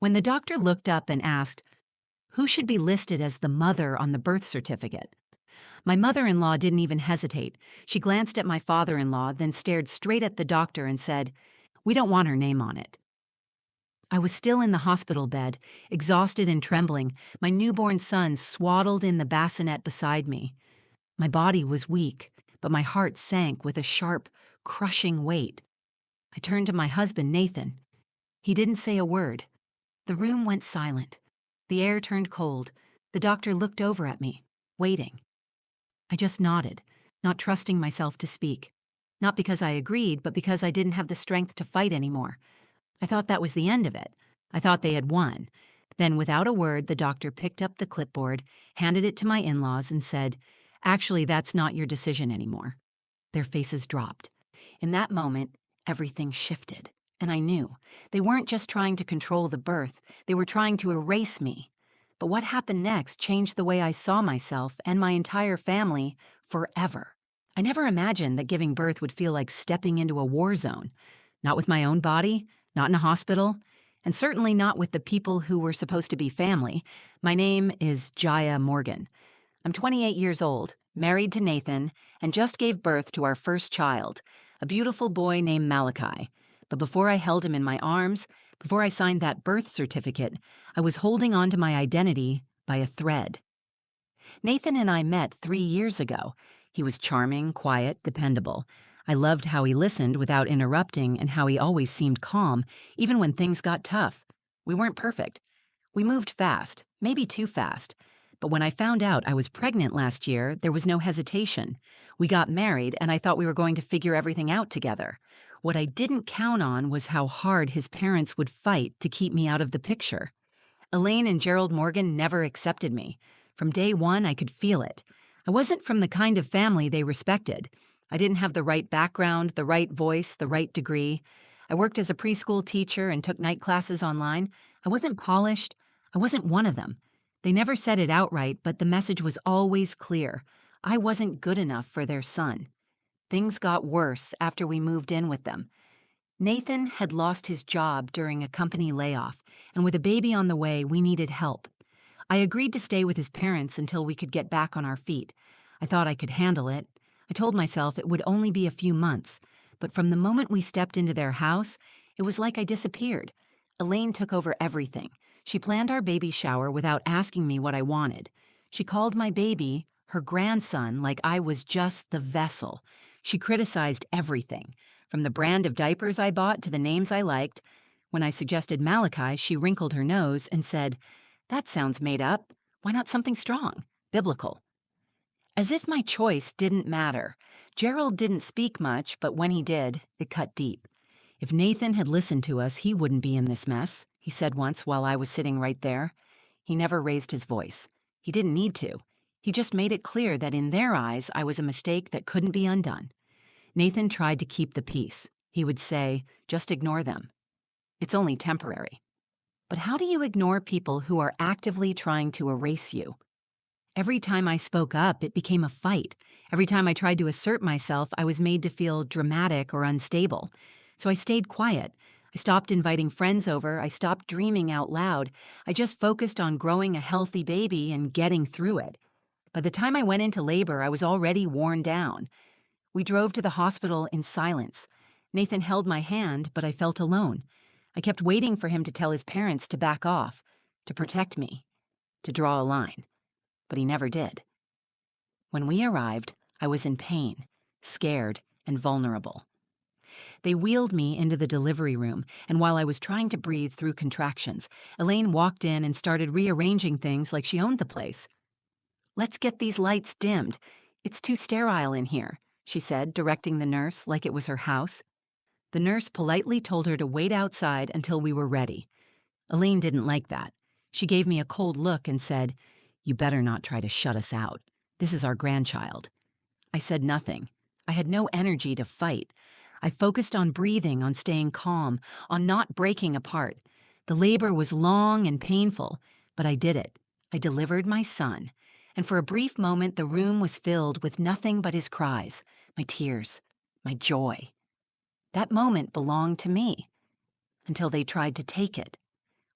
When the doctor looked up and asked, "Who should be listed as the mother on the birth certificate?" My mother-in-law didn't even hesitate. She glanced at my father-in-law, then stared straight at the doctor and said, "We don't want her name on it." I was still in the hospital bed, exhausted and trembling, my newborn son swaddled in the bassinet beside me. My body was weak, but my heart sank with a sharp, crushing weight. I turned to my husband, Nathan. He didn't say a word. The room went silent. The air turned cold. The doctor looked over at me, waiting. I just nodded, not trusting myself to speak. Not because I agreed, but because I didn't have the strength to fight anymore. I thought that was the end of it. I thought they had won. Then, without a word, the doctor picked up the clipboard, handed it to my in-laws, and said, "Actually, that's not your decision anymore." Their faces dropped. In that moment, everything shifted. And I knew. They weren't just trying to control the birth. They were trying to erase me. But what happened next changed the way I saw myself and my entire family forever. I never imagined that giving birth would feel like stepping into a war zone. Not with my own body, not in a hospital, and certainly not with the people who were supposed to be family. My name is Jaya Morgan. I'm 28 years old, married to Nathan, and just gave birth to our first child, a beautiful boy named Malachi. But before I held him in my arms, before I signed that birth certificate, I was holding on to my identity by a thread. Nathan and I met 3 years ago. He was charming, quiet, dependable. I loved how he listened without interrupting and how he always seemed calm, even when things got tough. We weren't perfect. We moved fast, maybe too fast. But when I found out I was pregnant last year, there was no hesitation. We got married, and I thought we were going to figure everything out together. What I didn't count on was how hard his parents would fight to keep me out of the picture. Elaine and Gerald Morgan never accepted me. From day one, I could feel it. I wasn't from the kind of family they respected. I didn't have the right background, the right voice, the right degree. I worked as a preschool teacher and took night classes online. I wasn't polished. I wasn't one of them. They never said it outright, but the message was always clear. I wasn't good enough for their son. Things got worse after we moved in with them. Nathan had lost his job during a company layoff, and with a baby on the way, we needed help. I agreed to stay with his parents until we could get back on our feet. I thought I could handle it. I told myself it would only be a few months, but from the moment we stepped into their house, it was like I disappeared. Elaine took over everything. She planned our baby shower without asking me what I wanted. She called my baby her grandson like I was just the vessel. She criticized everything, from the brand of diapers I bought to the names I liked. When I suggested Malachi, she wrinkled her nose and said, "That sounds made up. Why not something strong, biblical?" As if my choice didn't matter. Gerald didn't speak much, but when he did, it cut deep. "If Nathan had listened to us, he wouldn't be in this mess," he said once while I was sitting right there. He never raised his voice. He didn't need to. He just made it clear that in their eyes, I was a mistake that couldn't be undone. Nathan tried to keep the peace. He would say, "Just ignore them. It's only temporary." But how do you ignore people who are actively trying to erase you? Every time I spoke up, it became a fight. Every time I tried to assert myself, I was made to feel dramatic or unstable. So I stayed quiet. I stopped inviting friends over. I stopped dreaming out loud. I just focused on growing a healthy baby and getting through it. By the time I went into labor, I was already worn down. We drove to the hospital in silence. Nathan held my hand, but I felt alone. I kept waiting for him to tell his parents to back off, to protect me, to draw a line. But he never did. When we arrived, I was in pain, scared, and vulnerable. They wheeled me into the delivery room, and while I was trying to breathe through contractions, Elaine walked in and started rearranging things like she owned the place. "Let's get these lights dimmed. It's too sterile in here," she said, directing the nurse like it was her house. The nurse politely told her to wait outside until we were ready. Elaine didn't like that. She gave me a cold look and said, "You better not try to shut us out. This is our grandchild." I said nothing. I had no energy to fight. I focused on breathing, on staying calm, on not breaking apart. The labor was long and painful, but I did it. I delivered my son. And for a brief moment, the room was filled with nothing but his cries, my tears, my joy. That moment belonged to me, until they tried to take it.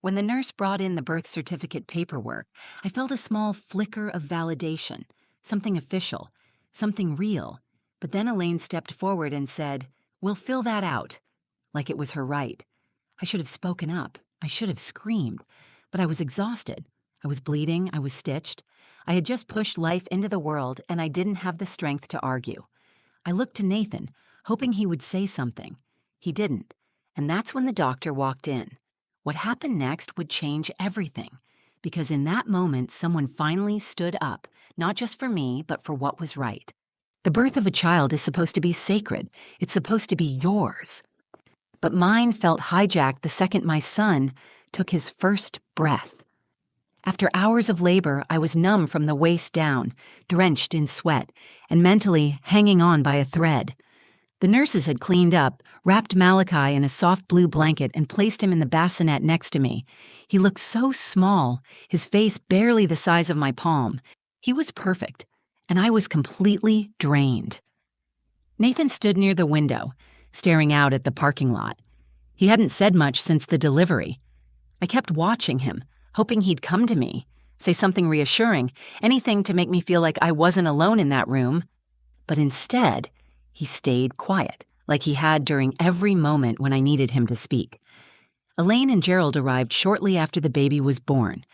When the nurse brought in the birth certificate paperwork, I felt a small flicker of validation, something official, something real. But then Elaine stepped forward and said, "We'll fill that out," like it was her right. I should have spoken up. I should have screamed. But I was exhausted. I was bleeding. I was stitched. I had just pushed life into the world, and I didn't have the strength to argue. I looked to Nathan, hoping he would say something. He didn't. And that's when the doctor walked in. What happened next would change everything. Because in that moment, someone finally stood up, not just for me, but for what was right. The birth of a child is supposed to be sacred. It's supposed to be yours. But mine felt hijacked the second my son took his first breath. After hours of labor, I was numb from the waist down, drenched in sweat, and mentally hanging on by a thread. The nurses had cleaned up, wrapped Malachi in a soft blue blanket, and placed him in the bassinet next to me. He looked so small, his face barely the size of my palm. He was perfect, and I was completely drained. Nathan stood near the window, staring out at the parking lot. He hadn't said much since the delivery. I kept watching him, hoping he'd come to me, say something reassuring, anything to make me feel like I wasn't alone in that room. But instead, he stayed quiet, like he had during every moment when I needed him to speak. Elaine and Gerald arrived shortly after the baby was born.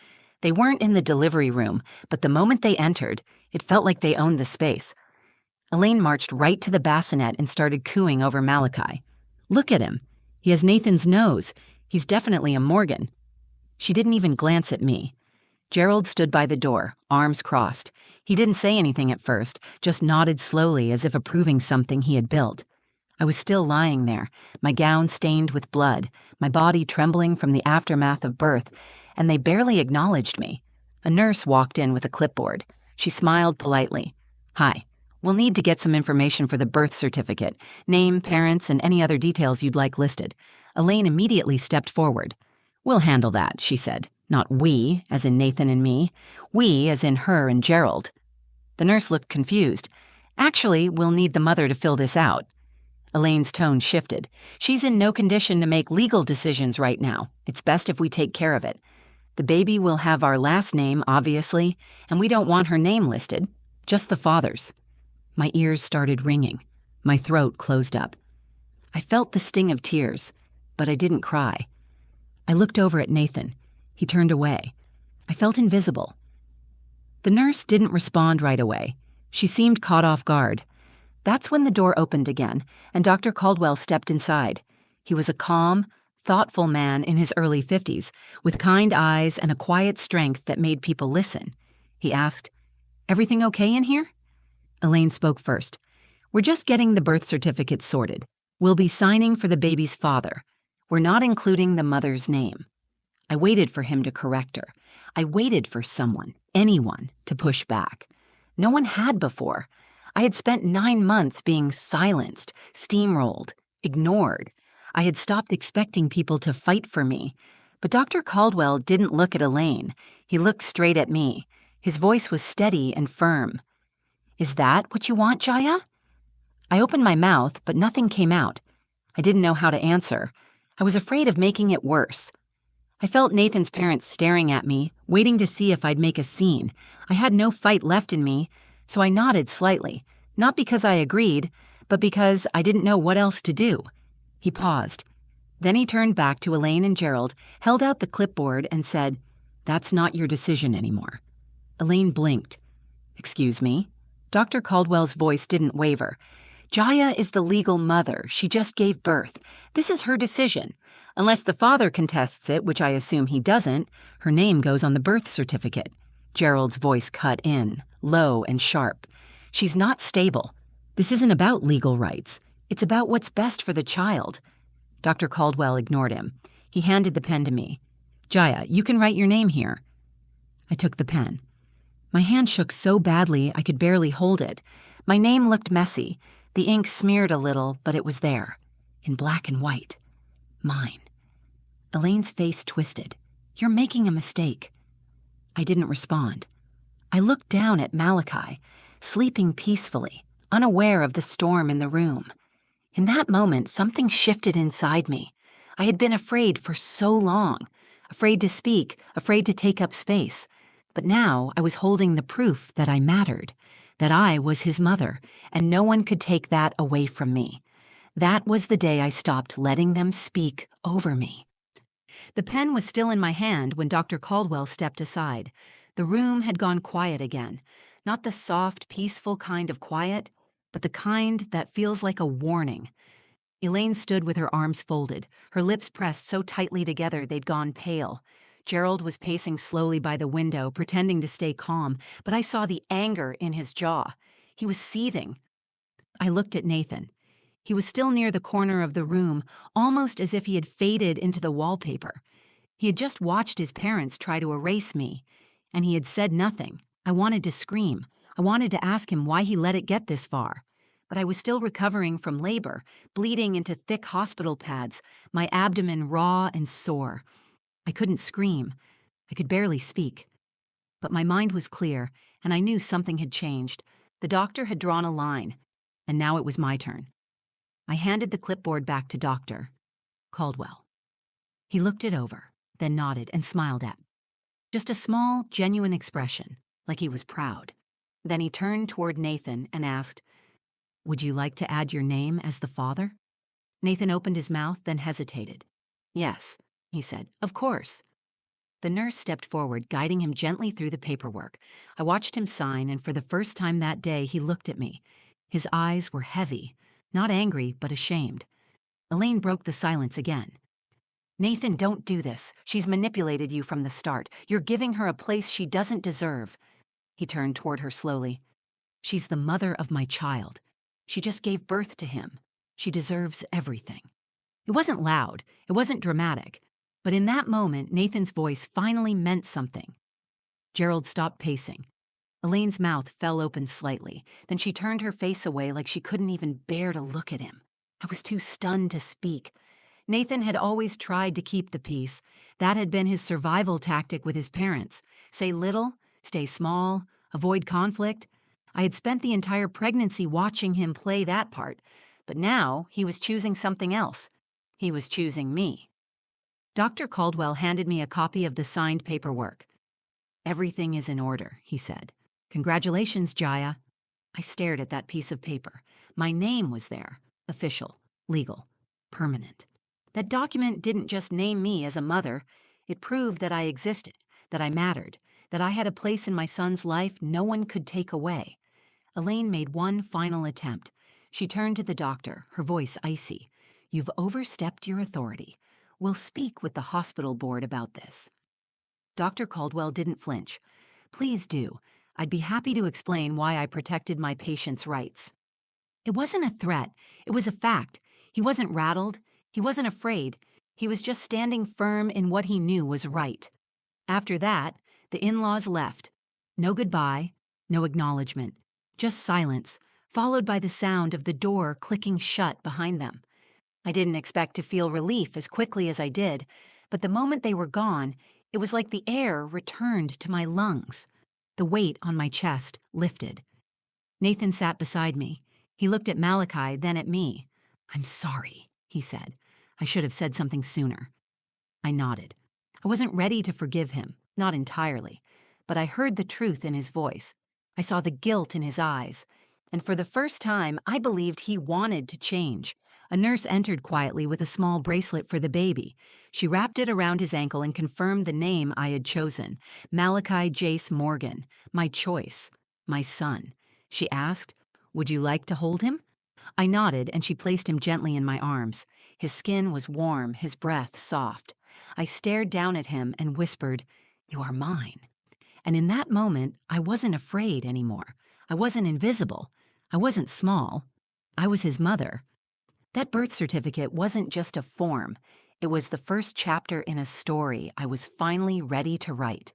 They weren't in the delivery room, but the moment they entered, it felt like they owned the space. Elaine marched right to the bassinet and started cooing over Malachi. "Look at him. He has Nathan's nose. He's definitely a Morgan." She didn't even glance at me. Gerald stood by the door, arms crossed. He didn't say anything at first, just nodded slowly as if approving something he had built. I was still lying there, my gown stained with blood, my body trembling from the aftermath of birth, and they barely acknowledged me. A nurse walked in with a clipboard. She smiled politely. "Hi. We'll need to get some information for the birth certificate, name, parents, and any other details you'd like listed." Elaine immediately stepped forward. "We'll handle that," she said. Not we, as in Nathan and me. We, as in her and Gerald. The nurse looked confused. "Actually, we'll need the mother to fill this out." Elaine's tone shifted. "She's in no condition to make legal decisions right now. It's best if we take care of it. The baby will have our last name, obviously, and we don't want her name listed, just the father's." My ears started ringing. My throat closed up. I felt the sting of tears, but I didn't cry. I looked over at Nathan. He turned away. I felt invisible. The nurse didn't respond right away. She seemed caught off guard. That's when the door opened again, and Dr. Caldwell stepped inside. He was a calm, thoughtful man in his early 50s, with kind eyes and a quiet strength that made people listen. He asked, "Everything okay in here?" Elaine spoke first. "We're just getting the birth certificate sorted. We'll be signing for the baby's father. We're not including the mother's name." I waited for him to correct her. I waited for someone, anyone, to push back. No one had before. I had spent 9 months being silenced, steamrolled, ignored. I had stopped expecting people to fight for me. But Dr. Caldwell didn't look at Elaine. He looked straight at me. His voice was steady and firm. "Is that what you want, Jaya?" I opened my mouth, but nothing came out. I didn't know how to answer. I was afraid of making it worse. I felt Nathan's parents staring at me, waiting to see if I'd make a scene. I had no fight left in me, so I nodded slightly, not because I agreed, but because I didn't know what else to do. He paused. Then he turned back to Elaine and Gerald, held out the clipboard, and said, "That's not your decision anymore." Elaine blinked. "Excuse me?" Dr. Caldwell's voice didn't waver. "Jaya is the legal mother. She just gave birth. This is her decision. Unless the father contests it, which I assume he doesn't, her name goes on the birth certificate." Gerald's voice cut in, low and sharp. "She's not stable. This isn't about legal rights. It's about what's best for the child." Dr. Caldwell ignored him. He handed the pen to me. "Jaya, you can write your name here." I took the pen. My hand shook so badly I could barely hold it. My name looked messy. The ink smeared a little, but it was there, in black and white. Mine. Elaine's face twisted. "You're making a mistake." I didn't respond. I looked down at Malachi, sleeping peacefully, unaware of the storm in the room. In that moment, something shifted inside me. I had been afraid for so long, afraid to speak, afraid to take up space. But now I was holding the proof that I mattered, that I was his mother, and no one could take that away from me. That was the day I stopped letting them speak over me. The pen was still in my hand when Dr. Caldwell stepped aside. The room had gone quiet again. Not the soft, peaceful kind of quiet, but the kind that feels like a warning. Elaine stood with her arms folded, her lips pressed so tightly together they'd gone pale. Gerald was pacing slowly by the window, pretending to stay calm, but I saw the anger in his jaw. He was seething. I looked at Nathan. He was still near the corner of the room, almost as if he had faded into the wallpaper. He had just watched his parents try to erase me, and he had said nothing. I wanted to scream. I wanted to ask him why he let it get this far. But I was still recovering from labor, bleeding into thick hospital pads, my abdomen raw and sore. I couldn't scream. I could barely speak. But my mind was clear, and I knew something had changed. The doctor had drawn a line, and now it was my turn. I handed the clipboard back to Dr. Caldwell. He looked it over, then nodded and smiled at me. Just a small, genuine expression, like he was proud. Then he turned toward Nathan and asked, "Would you like to add your name as the father?" Nathan opened his mouth, then hesitated. "Yes," he said, "of course." The nurse stepped forward, guiding him gently through the paperwork. I watched him sign, and for the first time that day, he looked at me. His eyes were heavy, not angry, but ashamed. Elaine broke the silence again. "Nathan, don't do this. She's manipulated you from the start. You're giving her a place she doesn't deserve." He turned toward her slowly. "She's the mother of my child. She just gave birth to him. She deserves everything." It wasn't loud. It wasn't dramatic. But in that moment, Nathan's voice finally meant something. Gerald stopped pacing. Elaine's mouth fell open slightly. Then she turned her face away like she couldn't even bear to look at him. I was too stunned to speak. Nathan had always tried to keep the peace. That had been his survival tactic with his parents. Say little, stay small, avoid conflict. I had spent the entire pregnancy watching him play that part. But now he was choosing something else. He was choosing me. Dr. Caldwell handed me a copy of the signed paperwork. "Everything is in order," he said. "Congratulations, Jaya." I stared at that piece of paper. My name was there. Official, legal, permanent. That document didn't just name me as a mother. It proved that I existed, that I mattered, that I had a place in my son's life no one could take away. Elaine made one final attempt. She turned to the doctor, her voice icy. "You've overstepped your authority. We'll speak with the hospital board about this." Dr. Caldwell didn't flinch. "Please do. I'd be happy to explain why I protected my patient's rights." It wasn't a threat. It was a fact. He wasn't rattled. He wasn't afraid. He was just standing firm in what he knew was right. After that, the in-laws left. No goodbye, no acknowledgement. Just silence, followed by the sound of the door clicking shut behind them. I didn't expect to feel relief as quickly as I did, but the moment they were gone, it was like the air returned to my lungs. The weight on my chest lifted. Nathan sat beside me. He looked at Malachi, then at me. "I'm sorry," he said. "I should have said something sooner." I nodded. I wasn't ready to forgive him, not entirely, but I heard the truth in his voice. I saw the guilt in his eyes, and for the first time, I believed he wanted to change. A nurse entered quietly with a small bracelet for the baby. She wrapped it around his ankle and confirmed the name I had chosen, Malachi Jace Morgan, my choice, my son. She asked, "Would you like to hold him?" I nodded, and she placed him gently in my arms. His skin was warm, his breath soft. I stared down at him and whispered, "You are mine." And in that moment, I wasn't afraid anymore. I wasn't invisible. I wasn't small. I was his mother. That birth certificate wasn't just a form. It was the first chapter in a story I was finally ready to write.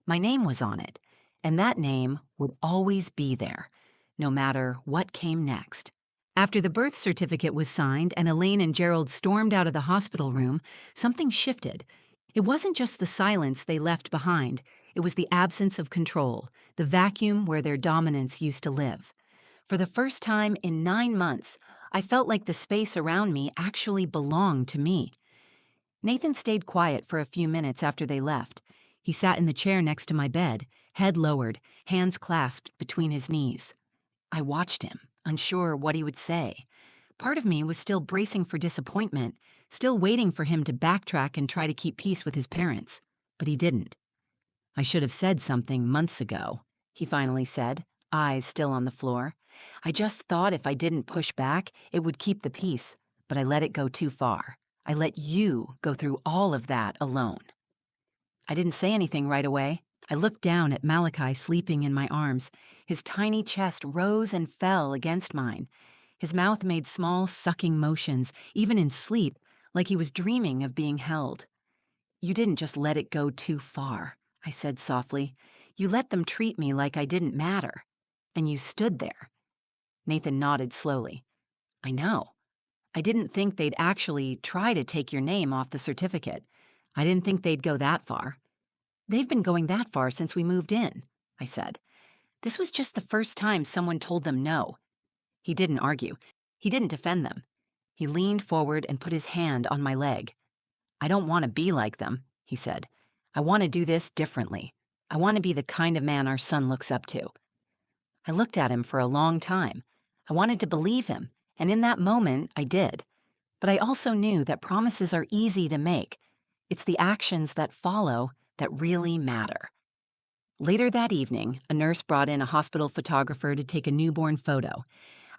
My name was on it, and that name would always be there, no matter what came next. After the birth certificate was signed and Elaine and Gerald stormed out of the hospital room, something shifted. It wasn't just the silence they left behind. It was the absence of control, the vacuum where their dominance used to live. For the first time in 9 months, I felt like the space around me actually belonged to me. Nathan stayed quiet for a few minutes after they left. He sat in the chair next to my bed, head lowered, hands clasped between his knees. I watched him, unsure what he would say. Part of me was still bracing for disappointment, still waiting for him to backtrack and try to keep peace with his parents. But he didn't. "I should have said something months ago," he finally said, eyes still on the floor. "I just thought if I didn't push back, it would keep the peace, but I let it go too far. I let you go through all of that alone." I didn't say anything right away. I looked down at Malachi sleeping in my arms. His tiny chest rose and fell against mine. His mouth made small, sucking motions, even in sleep, like he was dreaming of being held. "You didn't just let it go too far," I said softly. "You let them treat me like I didn't matter. And you stood there." Nathan nodded slowly. "I know. I didn't think they'd actually try to take your name off the certificate. I didn't think they'd go that far." "They've been going that far since we moved in," I said. "This was just the first time someone told them no." He didn't argue. He didn't defend them. He leaned forward and put his hand on my leg. "I don't want to be like them," he said. "I want to do this differently. I want to be the kind of man our son looks up to." I looked at him for a long time. I wanted to believe him, and in that moment, I did. But I also knew that promises are easy to make. It's the actions that follow that really matter. Later that evening, a nurse brought in a hospital photographer to take a newborn photo.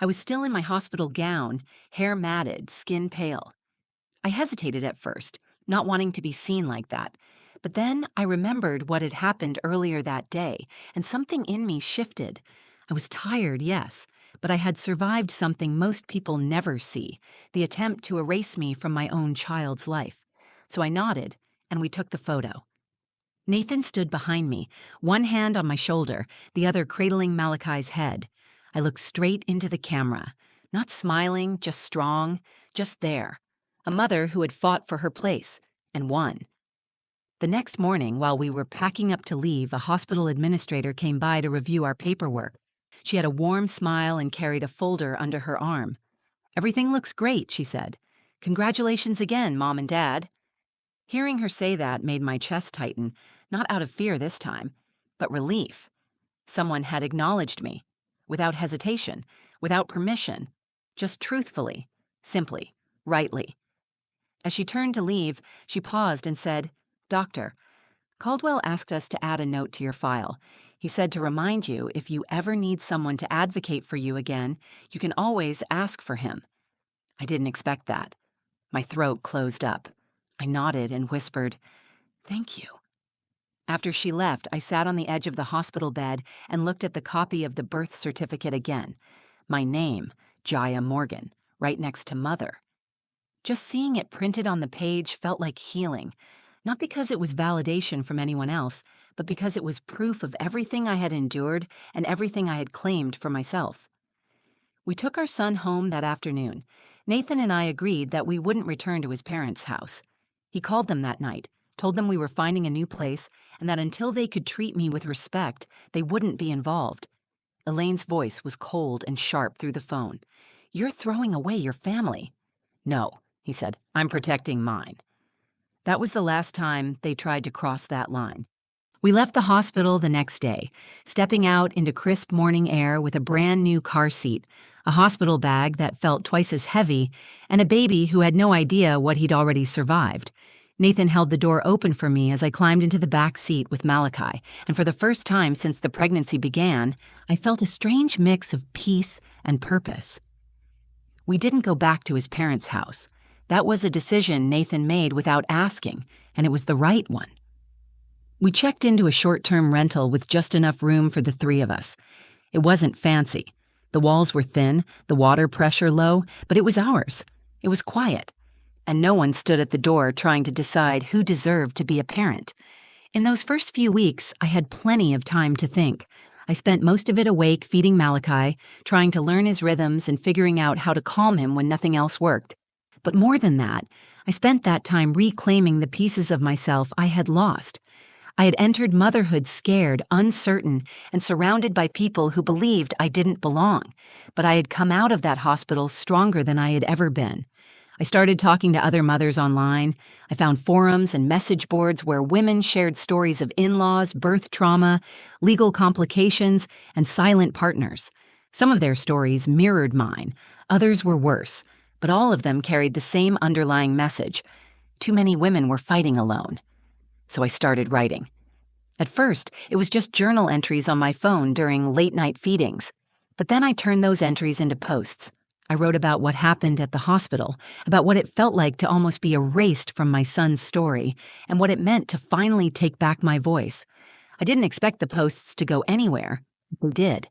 I was still in my hospital gown, hair matted, skin pale. I hesitated at first, not wanting to be seen like that. But then I remembered what had happened earlier that day, and something in me shifted. I was tired, yes, but I had survived something most people never see, the attempt to erase me from my own child's life. So I nodded, and we took the photo. Nathan stood behind me, one hand on my shoulder, the other cradling Malachi's head. I looked straight into the camera, not smiling, just strong, just there. A mother who had fought for her place, and won. The next morning, while we were packing up to leave, a hospital administrator came by to review our paperwork. She had a warm smile and carried a folder under her arm. "Everything looks great," she said. "Congratulations again, Mom and Dad." Hearing her say that made my chest tighten, not out of fear this time, but relief. Someone had acknowledged me, without hesitation, without permission, just truthfully, simply, rightly. As she turned to leave, she paused and said, "Doctor, Caldwell asked us to add a note to your file. He said to remind you if you ever need someone to advocate for you again, you can always ask for him." I didn't expect that. My throat closed up. I nodded and whispered, "Thank you." After she left, I sat on the edge of the hospital bed and looked at the copy of the birth certificate again. My name, Jaya Morgan, right next to Mother. Just seeing it printed on the page felt like healing, not because it was validation from anyone else, but because it was proof of everything I had endured and everything I had claimed for myself. We took our son home that afternoon. Nathan and I agreed that we wouldn't return to his parents' house. He called them that night, told them we were finding a new place, and that until they could treat me with respect, they wouldn't be involved. Elaine's voice was cold and sharp through the phone. "You're throwing away your family." "No," he said, "I'm protecting mine." That was the last time they tried to cross that line. We left the hospital the next day, stepping out into crisp morning air with a brand new car seat, a hospital bag that felt twice as heavy, and a baby who had no idea what he'd already survived. Nathan held the door open for me as I climbed into the back seat with Malachi, and for the first time since the pregnancy began, I felt a strange mix of peace and purpose. We didn't go back to his parents' house. That was a decision Nathan made without asking, and it was the right one. We checked into a short-term rental with just enough room for the three of us. It wasn't fancy. The walls were thin, the water pressure low, but it was ours. It was quiet. And no one stood at the door trying to decide who deserved to be a parent. In those first few weeks, I had plenty of time to think. I spent most of it awake feeding Malachi, trying to learn his rhythms and figuring out how to calm him when nothing else worked. But more than that, I spent that time reclaiming the pieces of myself I had lost. I had entered motherhood scared, uncertain, and surrounded by people who believed I didn't belong. But I had come out of that hospital stronger than I had ever been. I I started talking to other mothers online. I found forums and message boards where women shared stories of in-laws, birth trauma, legal complications, and silent partners. Some of their stories mirrored mine, others were worse, but all of them carried the same underlying message. Too many women were fighting alone. So I started writing. At first, it was just journal entries on my phone during late-night feedings. But then I turned those entries into posts. I wrote about what happened at the hospital, about what it felt like to almost be erased from my son's story, and what it meant to finally take back my voice. I didn't expect the posts to go anywhere. They did.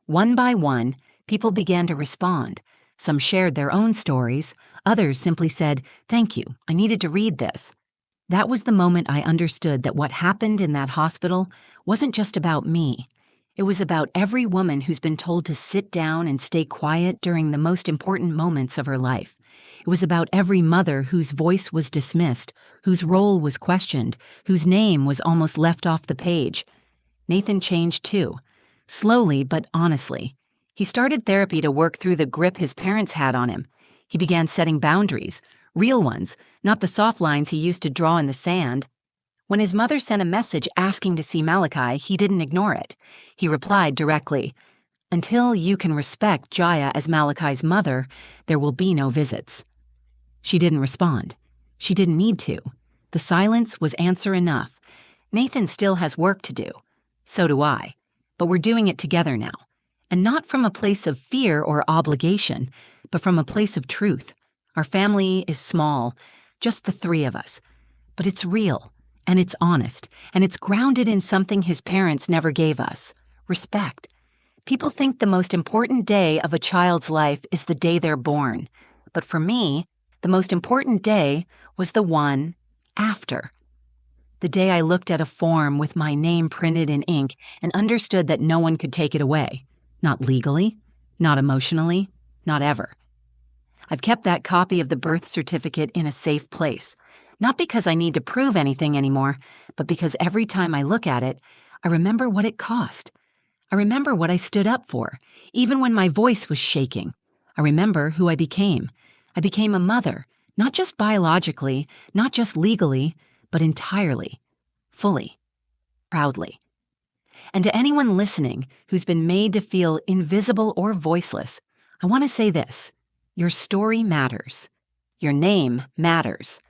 One by one, people began to respond. Some shared their own stories. Others simply said, "Thank you, I needed to read this." That was the moment I understood that what happened in that hospital wasn't just about me. It was about every woman who's been told to sit down and stay quiet during the most important moments of her life. It was about every mother whose voice was dismissed, whose role was questioned, whose name was almost left off the page. Nathan changed too, slowly but honestly. He started therapy to work through the grip his parents had on him. He began setting boundaries, real ones, not the soft lines he used to draw in the sand. When his mother sent a message asking to see Malachi, he didn't ignore it. He replied directly, "Until you can respect Jaya as Malachi's mother, there will be no visits." She didn't respond. She didn't need to. The silence was answer enough. Nathan still has work to do. So do I. But we're doing it together now. And not from a place of fear or obligation, but from a place of truth. Our family is small, just the three of us. But it's real. And it's honest, and it's grounded in something his parents never gave us: respect. People think the most important day of a child's life is the day they're born. But for me, the most important day was the one after. The day I looked at a form with my name printed in ink and understood that no one could take it away. Not legally, not emotionally, not ever. I've kept that copy of the birth certificate in a safe place. Not because I need to prove anything anymore, but because every time I look at it, I remember what it cost. I remember what I stood up for, even when my voice was shaking. I remember who I became. I became a mother, not just biologically, not just legally, but entirely, fully, proudly. And to anyone listening who's been made to feel invisible or voiceless, I want to say this: your story matters. Your name matters.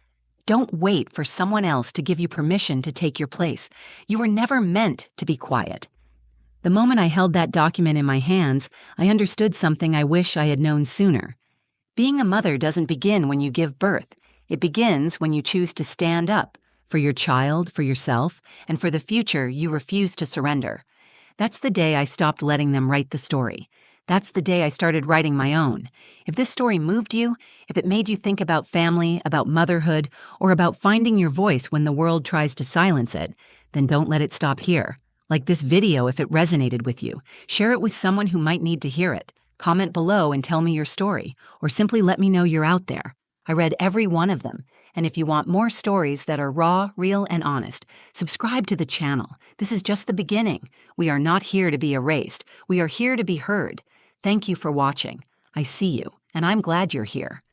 Don't wait for someone else to give you permission to take your place. You were never meant to be quiet. The moment I held that document in my hands, I understood something I wish I had known sooner. Being a mother doesn't begin when you give birth. It begins when you choose to stand up for your child, for yourself, and for the future you refuse to surrender. That's the day I stopped letting them write the story. That's the day I started writing my own. If this story moved you, if it made you think about family, about motherhood, or about finding your voice when the world tries to silence it, then don't let it stop here. Like this video if it resonated with you. Share it with someone who might need to hear it. Comment below and tell me your story, or simply let me know you're out there. I read every one of them, and if you want more stories that are raw, real, and honest, subscribe to the channel. This is just the beginning. We are not here to be erased. We are here to be heard. Thank you for watching. I see you, and I'm glad you're here.